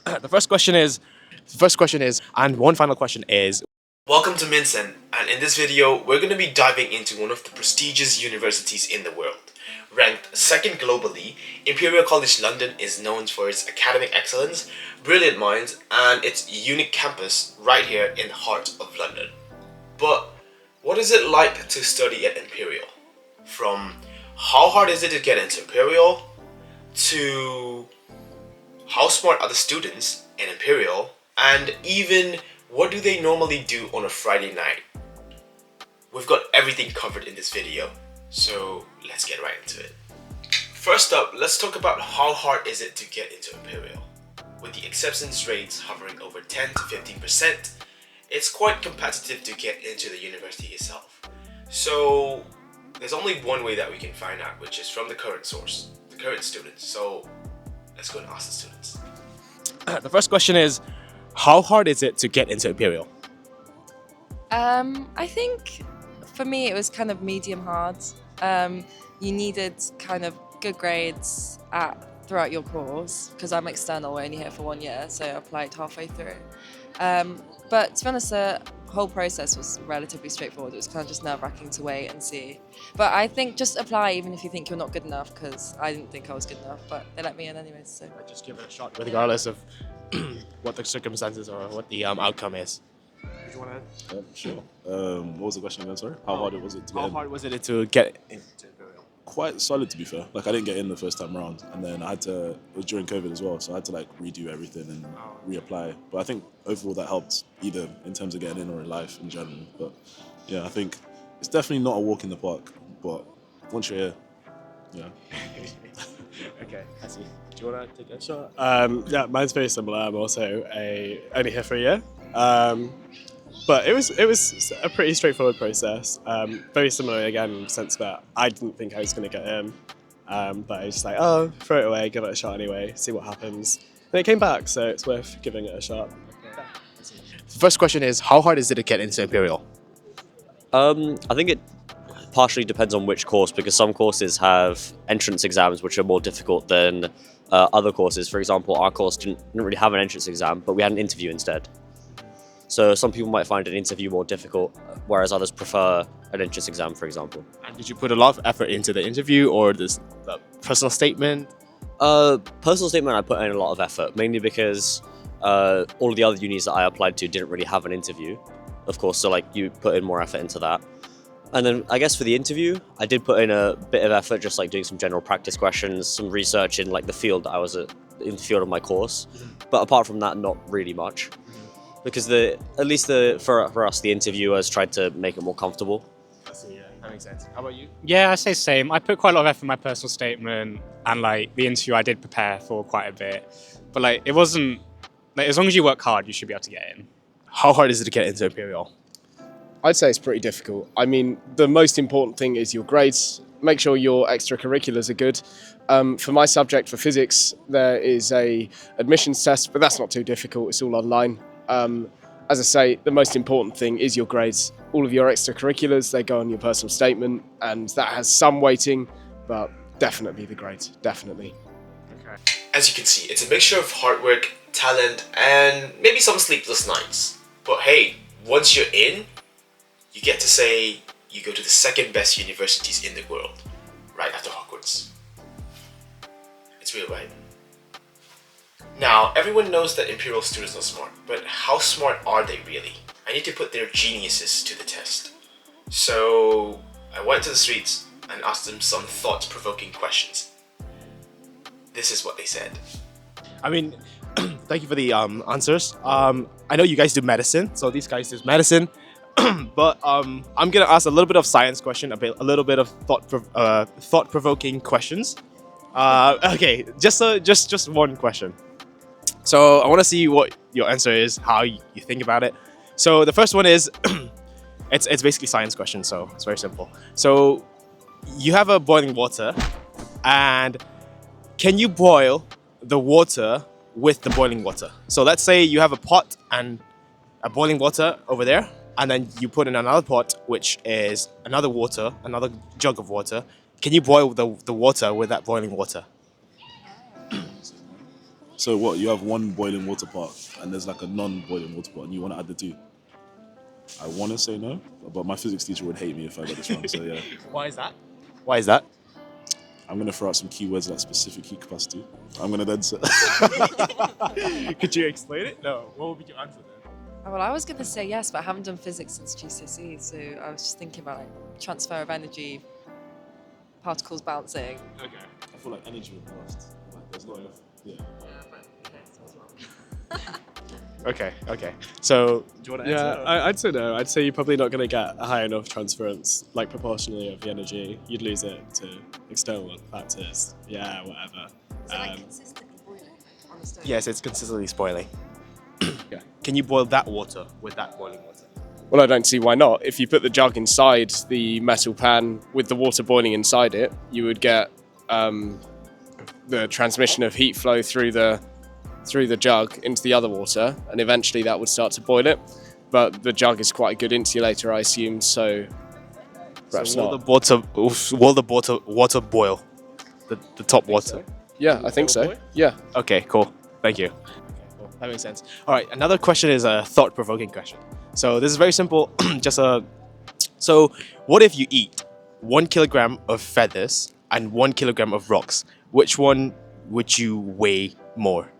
The first question is, and one final question is, welcome to Mincent, and in this video, we're going to be diving into one of the prestigious universities in the world. Ranked second globally, Imperial College London is known for its academic excellence, brilliant minds, and its unique campus right here in the heart of London. But what is it like to study at Imperial? From how hard is it to get into Imperial, to how smart are the students in Imperial, and even what do they normally do on a Friday night? We've got everything covered in this video, so let's get right into it. First up, let's talk about how hard is it to get into Imperial. With the acceptance rates hovering over 10 to 15%, it's quite competitive to get into the university itself. So there's only one way that we can find out, which is from the current source, the current students. So let's go and ask the students. The first question is, how hard is it to get into Imperial? I think for me it was kind of medium hard. You needed kind of good grades throughout your course because I'm external, we're only here for 1 year, so I applied halfway through. But to be honest, the whole process was relatively straightforward. It was kind of just nerve-wracking to wait and see. But I think just apply even if you think you're not good enough, because I didn't think I was good enough, but they let me in anyways. So Just give it a shot, regardless of what the circumstances or what the outcome is. Did you want to? Sure. What was the question again? Sorry. How hard was it to get How in? hard was it to get into Imperial? Quite solid, to be fair. Like I didn't get in the first time around, and then I had to. It was during COVID as well, so I had to like redo everything and reapply. But I think overall that helped, either in terms of getting in or in life in general. But yeah, I think it's definitely not a walk in the park. But once you're here, yeah. Okay, I see. Do you want to take a shot? Yeah, mine's very similar. I'm also only here for a year, but it was a pretty straightforward process. Very similar again in the sense that I didn't think I was going to get in, but I was just like, oh, throw it away, give it a shot anyway, see what happens. And it came back, so it's worth giving it a shot. The first question is, how hard is it to get into Imperial? I think it partially depends on which course, because some courses have entrance exams which are more difficult than other courses. For example, our course didn't really have an entrance exam, but we had an interview instead. So some people might find an interview more difficult, whereas others prefer an entrance exam, for example. And did you put a lot of effort into the interview or this personal statement? Personal statement, I put in a lot of effort, mainly because all of the other unis that I applied to didn't really have an interview, of course, so like you put in more effort into that. And then I guess for the interview, I did put in a bit of effort, just like doing some general practice questions, some research in like the field that I was in the field of my course. But apart from that, not really much, because for us, the interviewers tried to make it more comfortable. I see, yeah, that makes sense. How about you? Yeah, I say same. I put quite a lot of effort in my personal statement, and like the interview I did prepare for quite a bit. But like it wasn't like, as long as you work hard, you should be able to get in. How hard is it to get into Imperial? I'd say it's pretty difficult. I mean, the most important thing is your grades. Make sure your extracurriculars are good. For my subject, for physics, there is a admissions test, but that's not too difficult. It's all online. As I say, the most important thing is your grades. All of your extracurriculars, they go on your personal statement, and that has some weighting, but definitely the grades, definitely. Okay. As you can see, it's a mixture of hard work, talent, and maybe some sleepless nights. But hey, once you're in, you get to say you go to the second best universities in the world, right after Hogwarts. It's real, right? Now, everyone knows that Imperial students are smart, but how smart are they really? I need to put their geniuses to the test. So I went to the streets and asked them some thought-provoking questions. This is what they said. I mean, thank you for the answers. I know you guys do medicine, so these guys do medicine. But I'm gonna ask a little bit of science question, a little bit of thought-provoking questions. Okay, just one question. So I want to see what your answer is, how you think about it. So the first one is, it's basically science question, so it's very simple. So you have a boiling water, and can you boil the water with the boiling water? So let's say you have a pot and a boiling water over there, and then you put in another pot, which is another jug of water. Can you boil the water with that boiling water? So what? You have one boiling water pot, and there's like a non-boiling water pot, and you want to add the two. I want to say no, but my physics teacher would hate me if I got this wrong. So yeah, Why is that? Why is that? I'm gonna throw out some keywords like specific heat capacity. I'm gonna then say. Could you explain it? No. What would be your answer then? Oh, well, I was going to say yes, but I haven't done physics since GCSE, so I was just thinking about like transfer of energy, particles bouncing. Okay. I feel like energy would be lost. Like, there's not enough. Yeah. Okay. So, do you want to Yeah, answer? I'd say no. I'd say you're probably not going to get a high enough transference, like proportionally of the energy. You'd lose it to external factors. Yeah, whatever. consistently boiling on the stove? Yes, it's consistently spoiling. Yeah. Can you boil that water with that boiling water? Well, I don't see why not. If you put the jug inside the metal pan with the water boiling inside it, you would get the transmission of heat flow through the jug into the other water, and eventually that would start to boil it. But the jug is quite a good insulator, I assume, so perhaps So not. will the water boil? The top water. Yeah, I think so. Yeah. Okay, cool. Thank you. Cool. That makes sense. All right, another question is a thought-provoking question. So this is very simple. So what if you eat 1 kilogram of feathers and 1 kilogram of rocks? Which one would you weigh more?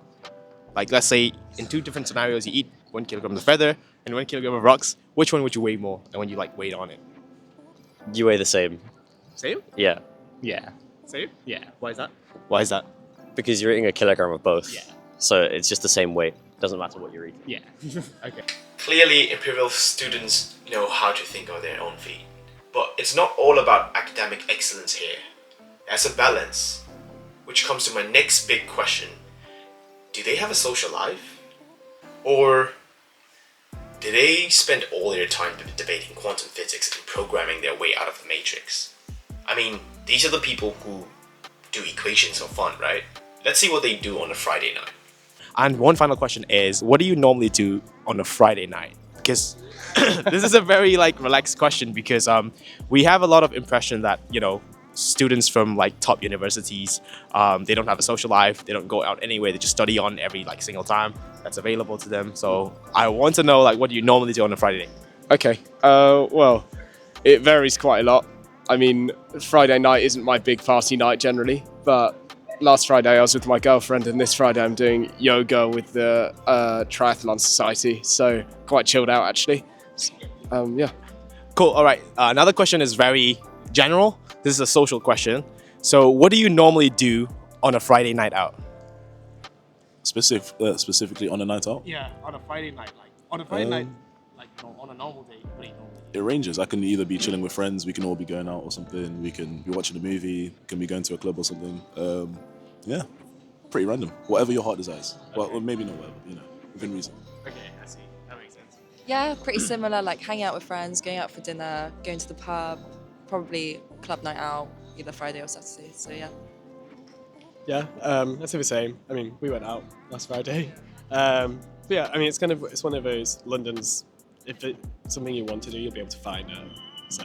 Like, let's say in two different scenarios, you eat 1 kilogram of feather and 1 kilogram of rocks. Which one would you weigh more? And when you like weighed on it, You weigh the same. same? Yeah, Yeah. Same? Yeah. Why is that? Why is that? because you're eating a kilogram of both. Yeah. So it's just the same weight. Doesn't matter what you're eating. Yeah. Okay. Clearly, Imperial students know how to think on their own feet. But it's not all about academic excellence here. There's a balance. Which comes to my next big question. Do they have a social life? Or do they spend all their time debating quantum physics and programming their way out of the matrix? I mean, these are the people who do equations for fun, right? Let's see what they do on a Friday night. And one final question is, what do you normally do on a Friday night? Because this is a very like relaxed question because we have a lot of impression that, you know, students from like top universities, they don't have a social life, they don't go out anyway, they just study on every like single time that's available to them. So I want to know, like, what do you normally do on a Friday night? Okay. Well, it varies quite a lot. I mean, Friday night isn't my big party night generally, but last Friday I was with my girlfriend, and this Friday I'm doing yoga with the Triathlon Society, so quite chilled out actually. Yeah. Cool. All right. Another question is very general. This is a social question. So what do you normally do on a Friday night out? Specifically on a night out, Yeah, on a Friday night. Like on a Friday night, like on a normal day. What do you normally it ranges. I can either be chilling with friends, we can all be going out or something, we can be watching a movie, can be going to a club or something. Yeah, pretty random. Whatever your heart desires. Well, maybe not whatever, you know, within reason. Okay, I see. That makes sense. Yeah, pretty similar, like hanging out with friends, going out for dinner, going to the pub, probably club night out, either Friday or Saturday, so yeah. Yeah, I'd say the same. I mean, we went out last Friday. But yeah, I mean, it's one of those London's. If it's something you want to do, you'll be able to find it. So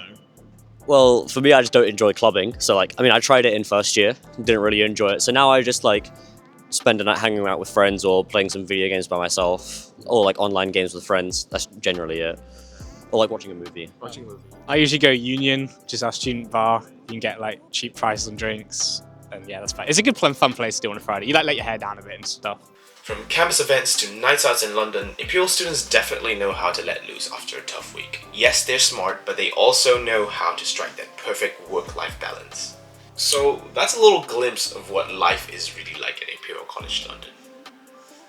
Well, for me, I just don't enjoy clubbing. So, like, I mean, I tried it in first year, didn't really enjoy it. So now I just, like, spend a night hanging out with friends or playing some video games by myself or, like, online games with friends. That's generally it. Or, like, watching a movie. Watching a movie. I usually go Union, which is our student bar. You can get like cheap prices on drinks, and yeah, that's fine. It's a good fun place to do on a Friday. You like let your hair down a bit and stuff. From campus events to nights out in London, Imperial students definitely know how to let loose after a tough week. Yes, they're smart, but they also know how to strike that perfect work-life balance. So that's a little glimpse of what life is really like at Imperial College London.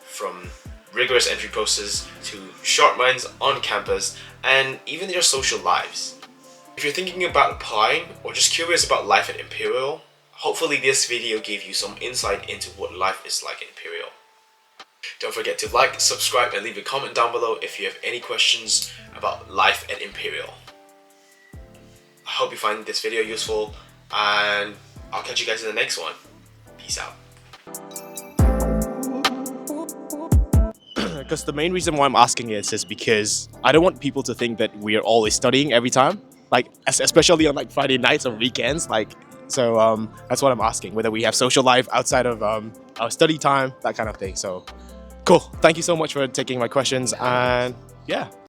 From rigorous entry process to sharp minds on campus and even their social lives. If you're thinking about applying or just curious about life at Imperial, hopefully this video gave you some insight into what life is like at Imperial. Don't forget to like, subscribe and leave a comment down below if you have any questions about life at Imperial. I hope you find this video useful and I'll catch you guys in the next one. Peace out. Because the main reason why I'm asking this is because I don't want people to think that we are always studying every time. Like, especially on like Friday nights or weekends, like So that's what I'm asking, whether we have social life outside of our study time, that kind of thing. So cool. Thank you so much for taking my questions, and yeah.